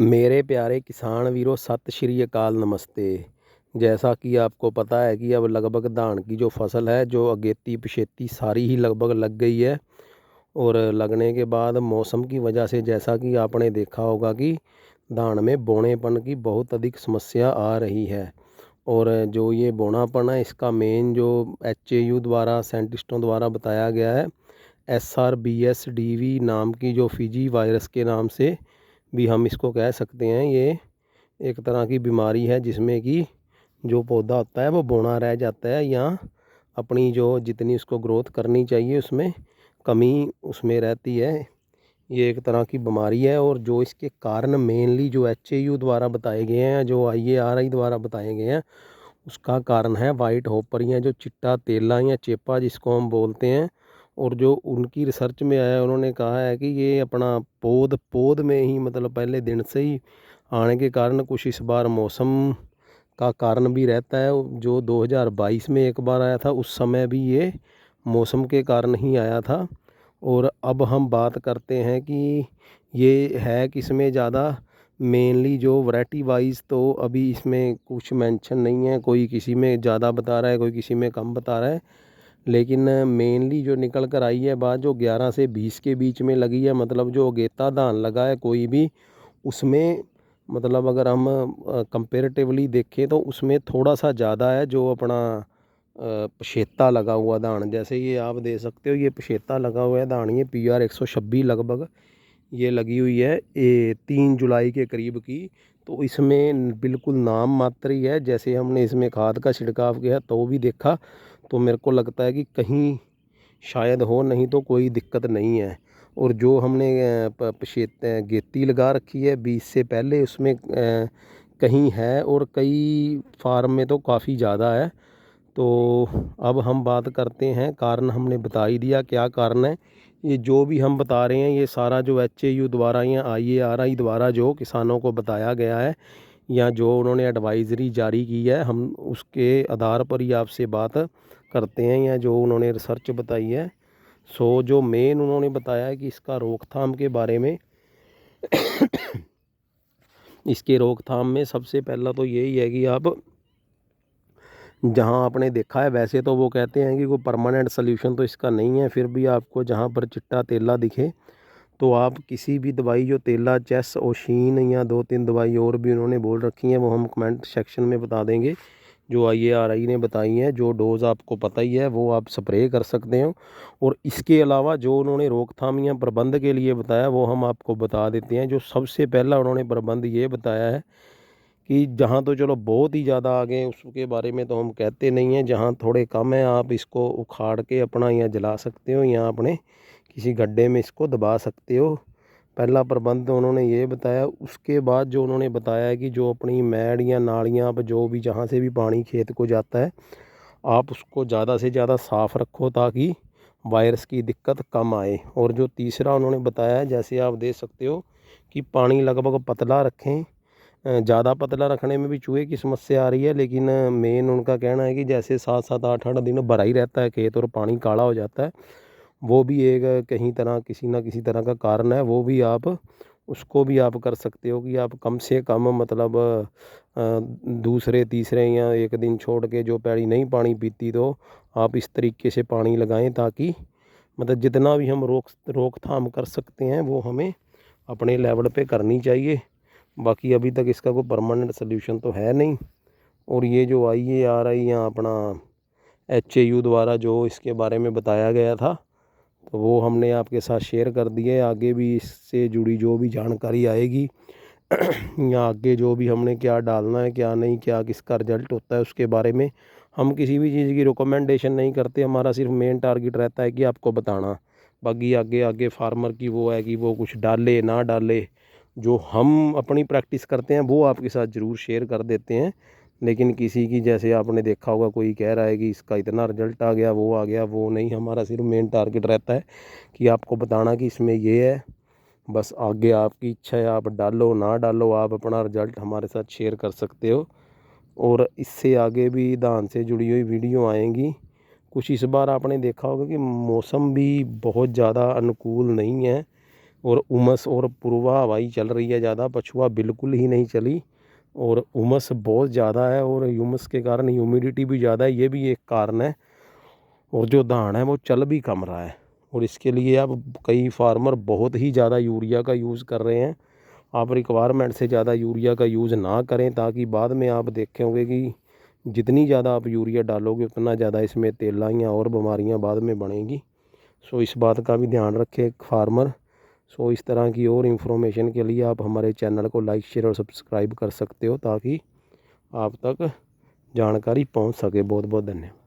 मेरे प्यारे किसान वीरों, सत श्री अकाल, नमस्ते। जैसा कि आपको पता है कि अब लगभग धान की जो फसल है, जो अगेती पछेती सारी ही लगभग लग गई है। और लगने के बाद मौसम की वजह से जैसा कि आपने देखा होगा कि धान में बौनेपन की बहुत अधिक समस्या आ रही है। और जो ये बौनापन है, इसका मेन जो HAU द्वारा साइंटिस्टों द्वारा बताया गया है, SRBS-DV नाम की जो फिजी वायरस के नाम से भी हम इसको कह सकते हैं। ये एक तरह की बीमारी है जिसमें कि जो पौधा होता है वो बौना रह जाता है, या अपनी जो जितनी उसको ग्रोथ करनी चाहिए उसमें कमी उसमें रहती है। ये एक तरह की बीमारी है। और जो इसके कारण मेनली जो HAU द्वारा बताए गए हैं, जो IARI द्वारा बताए गए हैं, उसका कारण है वाइट हॉपर या जो चिट्टा तेला या चेपा जिसको हम बोलते हैं। और जो उनकी रिसर्च में आया, उन्होंने कहा है कि ये अपना पौध पौध में ही मतलब पहले दिन से ही आने के कारण कुछ इस बार मौसम का कारण भी रहता है। जो 2022 में एक बार आया था, उस समय भी ये मौसम के कारण ही आया था। और अब हम बात करते हैं कि ये है किसमें ज़्यादा। मेनली जो वैरायटी वाइज तो अभी इसमें कुछ मेंशन नहीं है, कोई किसी में ज़्यादा बता रहा है, कोई किसी में कम बता रहा है। लेकिन मेनली जो निकल कर आई है बात, जो 11 से 20 के बीच में लगी है, मतलब जो अगेता धान लगा है कोई भी, उसमें मतलब अगर हम कंपेरेटिवली देखें तो उसमें थोड़ा सा ज़्यादा है जो अपना पछेता लगा हुआ धान। जैसे ये आप दे सकते हो, ये पछेता लगा हुआ है धान, ये PR 126 लगभग ये लगी हुई है, ये 3 जुलाई के करीब की। तो इसमें बिल्कुल नाम मात्र ही है। जैसे हमने इसमें खाद का छिड़काव किया तो भी देखा, तो मेरे को लगता है कि कहीं शायद हो, नहीं तो कोई दिक्कत नहीं है। और जो हमने पछेत गेती लगा रखी है 20 से पहले, उसमें कहीं है और कई फार्म में तो काफ़ी ज़्यादा है। तो अब हम बात करते हैं, कारण हमने बता ही दिया क्या कारण है। ये जो भी हम बता रहे हैं, ये सारा जो HAU द्वारा या IARI द्वारा जो किसानों को बताया गया है, या जो उन्होंने एडवाइज़री जारी की है, हम उसके आधार पर ही आपसे बात करते हैं, या जो उन्होंने रिसर्च बताई है। सो जो मेन उन्होंने बताया है कि इसका रोकथाम के बारे में इसके रोकथाम में सबसे पहला तो यही है कि आप जहाँ आपने देखा है, वैसे तो वो कहते हैं कि कोई परमानेंट सल्यूशन तो इसका नहीं है, फिर भी आपको जहाँ पर चिट्टा तेला दिखे तो आप किसी भी दवाई, जो तेला, चेस, ओशीन, या 2-3 दवाई और भी उन्होंने बोल रखी हैं, वो हम कमेंट सेक्शन में बता देंगे। जो IARI ने बताई हैं, जो डोज़ आपको पता ही है, वो आप स्प्रे कर सकते हो। और इसके अलावा जो उन्होंने रोकथाम या प्रबंध के लिए बताया, वो हम आपको बता देते हैं। जो सबसे पहला उन्होंने प्रबंध ये बताया है कि जहाँ तो चलो बहुत ही ज़्यादा आगे हैं, उसके बारे में तो हम कहते नहीं हैं। जहाँ थोड़े कम है, आप इसको उखाड़ के अपना या जला सकते हो, या अपने किसी गड्ढे में इसको दबा सकते हो। पहला प्रबंध उन्होंने ये बताया। उसके बाद जो उन्होंने बताया है कि जो अपनी मैड या नालियाँ, आप जो भी जहाँ से भी पानी खेत को जाता है, आप उसको ज़्यादा से ज़्यादा साफ़ रखो ताकि वायरस की दिक्कत कम आए। और जो तीसरा उन्होंने बताया है, जैसे आप देख सकते हो कि पानी लगभग पतला रखें। ज़्यादा पतला रखने में भी चूहे की समस्या आ रही है, लेकिन मेन उनका कहना है कि जैसे 7-7, 8-8 दिन भरा ही रहता है खेत और पानी काला हो जाता है, वो भी एक कहीं तरह किसी ना किसी तरह का कारण है। वो भी आप उसको भी आप कर सकते हो कि आप कम से कम मतलब दूसरे तीसरे या एक दिन छोड़ के, जो पैड़ी नहीं पानी पीती, तो आप इस तरीके से पानी लगाएं ताकि मतलब जितना भी हम रोकथाम कर सकते हैं वो हमें अपने लेवल पे करनी चाहिए। बाकी अभी तक इसका कोई परमानेंट सोल्यूशन तो है नहीं। और ये जो IARI या अपना HAU द्वारा जो इसके बारे में बताया गया था, तो वो हमने आपके साथ शेयर कर दिए। आगे भी इससे जुड़ी जो भी जानकारी आएगी या आगे जो भी हमने क्या डालना है, क्या नहीं, क्या किसका रिजल्ट होता है, उसके बारे में हम किसी भी चीज़ की रिकमेंडेशन नहीं करते। हमारा सिर्फ मेन टारगेट रहता है कि आपको बताना। बाकी आगे आगे फार्मर की वो है कि वो कुछ डाले ना डाले, जो हम अपनी प्रैक्टिस करते हैं वो आपके साथ ज़रूर शेयर कर देते हैं। लेकिन किसी की, जैसे आपने देखा होगा, कोई कह रहा है कि इसका इतना रिजल्ट आ गया, वो आ गया, वो नहीं। हमारा सिर्फ मेन टारगेट रहता है कि आपको बताना कि इसमें ये है। बस आगे आपकी इच्छा है, आप डालो ना डालो, आप अपना रिजल्ट हमारे साथ शेयर कर सकते हो। और इससे आगे भी धान से जुड़ी हुई वीडियो आएंगी। कुछ इस बार आपने देखा होगा कि मौसम भी बहुत ज़्यादा अनुकूल नहीं है। और उमस और पूर्वा हवाई चल रही है ज़्यादा, पछुआ बिल्कुल ही नहीं चली और उमस बहुत ज़्यादा है और उमस के कारण ह्यूमिडिटी भी ज़्यादा है, ये भी एक कारण है। और जो धान है वो चल भी कम रहा है और इसके लिए अब कई फार्मर बहुत ही ज़्यादा यूरिया का यूज़ कर रहे हैं। आप रिक्वायरमेंट से ज़्यादा यूरिया का यूज़ ना करें, ताकि बाद में आप देखेंगे कि जितनी ज़्यादा आप यूरिया डालोगे उतना ज़्यादा इसमें तेलाइयाँ और बीमारियाँ बाद में बढ़ेंगी। सो इस बात का भी ध्यान रखें फार्मर। सो इस तरह की और इन्फॉर्मेशन के लिए आप हमारे चैनल को लाइक शेयर और सब्सक्राइब कर सकते हो, ताकि आप तक जानकारी पहुंच सके। बहुत बहुत धन्यवाद।